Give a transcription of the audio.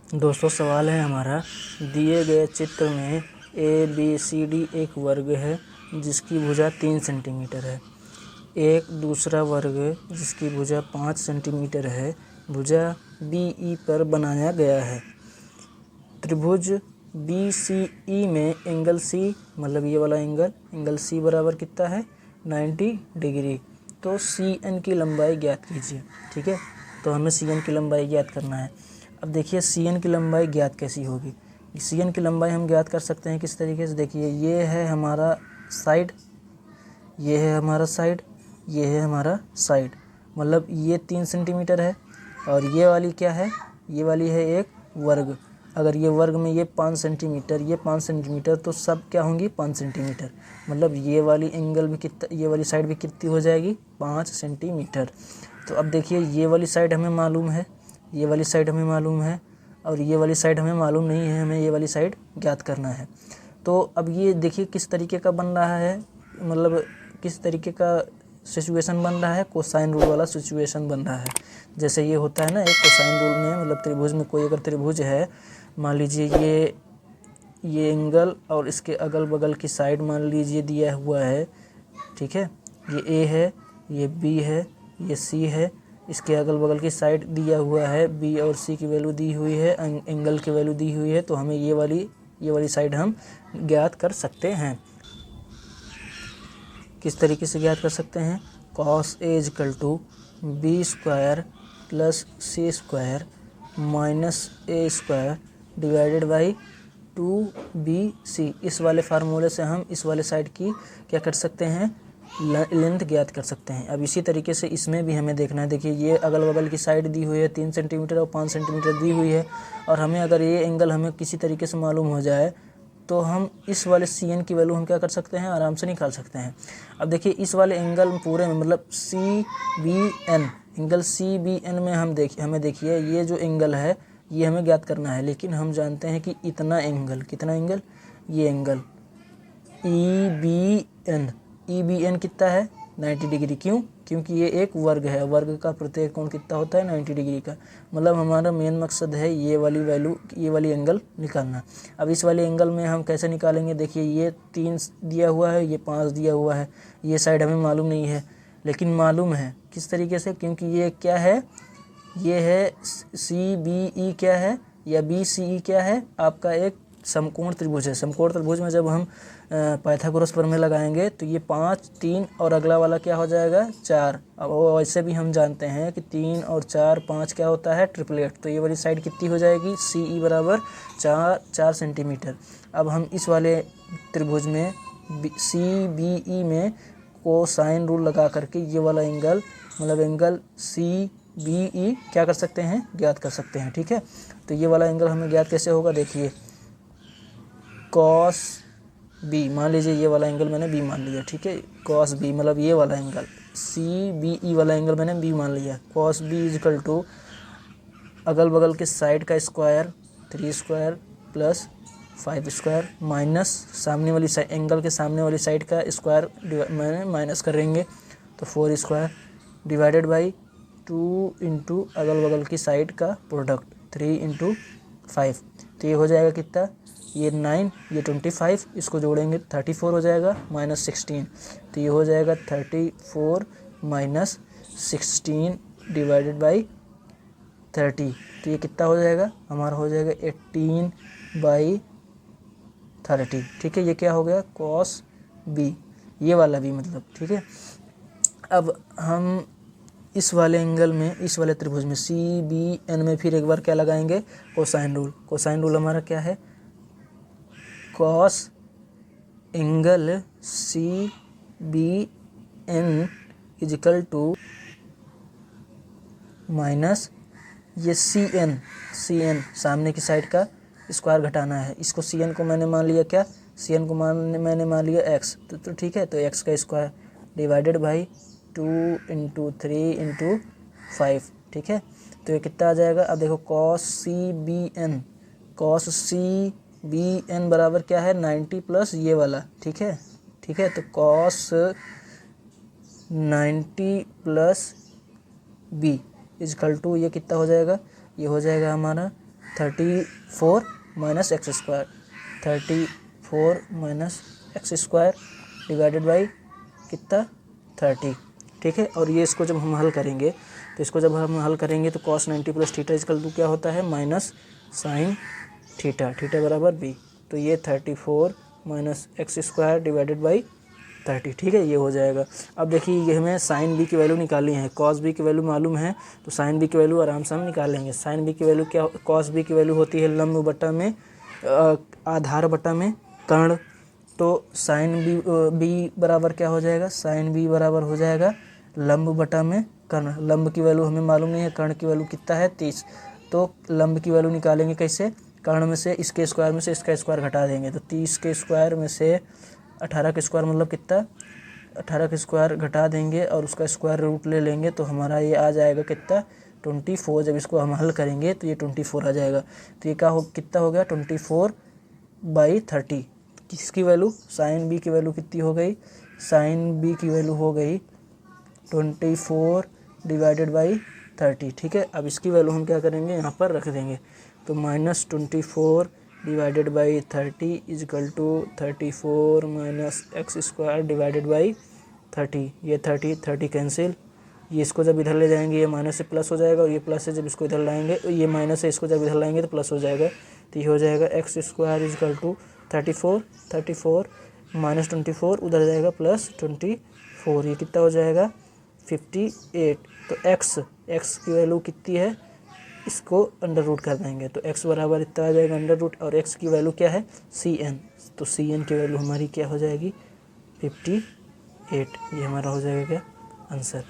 दोस्तों सवाल है हमारा, दिए गए चित्र में ABCD एक वर्ग है जिसकी भुजा 3 सेंटीमीटर है। एक दूसरा वर्ग जिसकी भुजा 5 सेंटीमीटर है, भुजा BE पर बनाया गया है। त्रिभुज BCE में एंगल C, मतलब ये वाला एंगल C बराबर कितना है 90 डिग्री। तो CN की लंबाई ज्ञात कीजिए। ठीक है, तो हमें CN की लंबाई ज्ञात करना है। अब देखिए CN की लंबाई ज्ञात कैसी होगी। CN की लंबाई हम ज्ञात कर सकते हैं किस तरीके से। देखिए ये है हमारा साइड, ये है हमारा साइड, ये है हमारा साइड, मतलब ये 3 सेंटीमीटर है और ये वाली क्या है, ये वाली है एक वर्ग। अगर ये वर्ग में ये 5 सेंटीमीटर, ये 5 सेंटीमीटर, तो सब क्या होंगी 5 सेंटीमीटर। मतलब ये वाली एंगल भी कितना, ये वाली साइड भी कितनी हो जाएगी 5 सेंटीमीटर। तो अब देखिए ये वाली साइड हमें मालूम है, ये वाली साइड हमें मालूम है और ये वाली साइड हमें मालूम नहीं है, हमें ये वाली साइड ज्ञात करना है। तो अब ये देखिए किस तरीके का बन रहा है, मतलब किस तरीके का सिचुएशन बन रहा है, कोसाइन रूल वाला सिचुएशन बन रहा है। जैसे ये होता है ना एक कोसाइन रूल में, मतलब त्रिभुज में कोई अगर त्रिभुज है, मान लीजिए ये एंगल और इसके अगल बगल की साइड मान लीजिए दिया हुआ है। ठीक है, ये A है, ये B है, ये C है, इसके अगल बगल की साइड दिया हुआ है, B और C की वैल्यू दी हुई है, एंगल की वैल्यू दी हुई है। तो हमें ये वाली साइड हम ज्ञात कर सकते हैं। किस तरीके से ज्ञात कर सकते हैं, cos A = B² + C² - A² divided by 2BC। इस वाले फार्मूले से हम इस वाले साइड की क्या कर सकते हैं, लेंथ ज्ञात कर सकते हैं। अब इसी तरीके से इसमें भी हमें देखना है। देखिए ये अगल बगल की साइड दी हुई है 3 सेंटीमीटर और 5 सेंटीमीटर दी हुई है, और हमें अगर ये एंगल हमें किसी तरीके से मालूम हो जाए तो हम इस वाले CN की वैल्यू हम क्या कर सकते हैं, आराम से निकाल सकते हैं। अब देखिए इस वाले एंगल पूरे में, मतलब CBN, एंगल CBN में हमें देखिए ये जो एंगल है ये हमें ज्ञात करना है। लेकिन हम जानते हैं कि इतना एंगल, कितना एंगल, ये एंगल EBN कितना है 90 डिग्री। क्यों? क्योंकि ये एक वर्ग है, वर्ग का प्रत्येक कोण कितना होता है 90 डिग्री का। मतलब हमारा मेन मकसद है ये वाली वैल्यू, ये वाली एंगल निकालना। अब इस वाले एंगल में हम कैसे निकालेंगे, देखिए ये 3 दिया हुआ है, ये 5 दिया हुआ है, ये साइड हमें मालूम नहीं है, लेकिन मालूम है किस तरीके से, क्योंकि ये क्या है, ये है CBE क्या है, या BCE क्या है, आपका एक समकोण त्रिभुज है। समकोण त्रिभुज में जब हम पाइथागोरस प्रमेय लगाएंगे तो ये 5, 3 और अगला वाला क्या हो जाएगा 4। अब वैसे भी हम जानते हैं कि 3 और 4, 5 क्या होता है ट्रिपलेट। तो ये वाली साइड कितनी हो जाएगी, CE बराबर 4 सेंटीमीटर। अब हम इस वाले त्रिभुज में CBE में कोसाइन रूल लगा करके ये वाला एंगल, मतलब एंगल CBE क्या कर सकते हैं, ज्ञात कर सकते हैं। ठीक है, तो ये वाला एंगल हमें ज्ञात कैसे होगा, देखिए cos B, मान लीजिए ये वाला एंगल मैंने B मान लिया। ठीक है, cos B मतलब ये वाला एंगल, CBE वाला एंगल मैंने B मान लिया। cos B = अगल बगल के साइड का स्क्वायर 3² + 5² माइनस सामने वाली साइड, एंगल के सामने वाली साइड का स्क्वायर मैंने माइनस करेंगे तो 4² डिवाइडेड बाई 2 इंटू अगल बगल की साइड का प्रोडक्ट 3 × 5। तो ये हो जाएगा कितना, ये 9, ये 25, इसको जोड़ेंगे 34 हो जाएगा -16। तो ये हो जाएगा 34 - 16 डिवाइडेड बाई 30। तो ये कितना हो जाएगा, हमारा हो जाएगा 18/30। ठीक है, ये क्या हो गया cos B, ये वाला भी मतलब। ठीक है, अब हम इस वाले एंगल में, इस वाले त्रिभुज में CBN में फिर एक बार क्या लगाएंगे, कोसाइन रूल। कोसाइन रूल हमारा क्या है, cos एंगल CBN = माइनस ये CN सामने की साइड का स्क्वायर घटाना है। इसको CN को मैंने मान लिया क्या, CN को मैंने मान लिया x। तो ठीक है, तो x का स्क्वायर डिवाइडेड बाई 2 × 3 × 5। ठीक है, तो ये कितना आ जाएगा। अब देखो cos CBN बराबर क्या है 90 प्लस ये वाला। ठीक है, तो cos 90 + B = ये कितना हो जाएगा, ये हो जाएगा हमारा 34 minus x square, 34 minus x square divided by कितना 30, ठीक है। और ये इसको जब हम हल करेंगे तो इसको जब हम हल करेंगे तो cos 90 plus theta is equal to क्या होता है माइनस साइन थीटा, थीटा बराबर b। तो ये 34 minus x square divided by 30, ठीक है, ये हो जाएगा। अब देखिए ये हमें साइन बी की वैल्यू निकालनी है, कॉस बी की वैल्यू मालूम है तो साइन बी की वैल्यू आराम से हम निकालेंगे। साइन बी की वैल्यू क्या, कॉस बी की वैल्यू होती है लंब बटा में आधार बटा में कर्ण। तो साइन बी बराबर क्या हो जाएगा, साइन बी बराबर हो जाएगा लंब बटा में कर्ण। लंब की वैल्यू हमें मालूम नहीं है, कर्ण की वैल्यू कितना है 30। तो लंब की वैल्यू निकालेंगे कैसे, कर्ण में से इसके स्क्वायर में से इसका स्क्वायर घटा देंगे। तो 30 के स्क्वायर में से 18 के स्क्वायर मतलब कितना, 18 के स्क्वायर घटा देंगे और उसका स्क्वायर रूट ले लेंगे तो हमारा ये आ जाएगा कितना 24। जब इसको हम हल करेंगे तो ये 24 आ जाएगा। तो ये कितना हो गया 24/30। किसकी वैल्यू, साइन बी की वैल्यू कितनी हो गई, साइन बी की वैल्यू हो गई 24 डिवाइडेड बाई 30, ठीक है। अब इसकी वैल्यू हम क्या करेंगे यहाँ पर रख देंगे। तो -24 divided by 30 is equal to 34 minus x square divided by 30। ये 30 कैंसिल, ये इसको जब इधर ले जाएंगे ये माइनस से प्लस हो जाएगा और ये प्लस से जब इसको इधर लाएंगे, ये माइनस से इसको जब इधर लाएंगे तो प्लस हो जाएगा। तो ये हो जाएगा x square is equal to 34 minus 24 उधर जाएगा प्लस 24, ये कितना हो जाएगा 58। तो एक्स की वैल्यू कितनी है, इसको अंडर रूट कर देंगे तो x बराबर इतना आ जाएगा अंडर रूट, और x की वैल्यू क्या है cn। तो cn की वैल्यू हमारी क्या हो जाएगी 58। ये हमारा हो जाएगा क्या आंसर।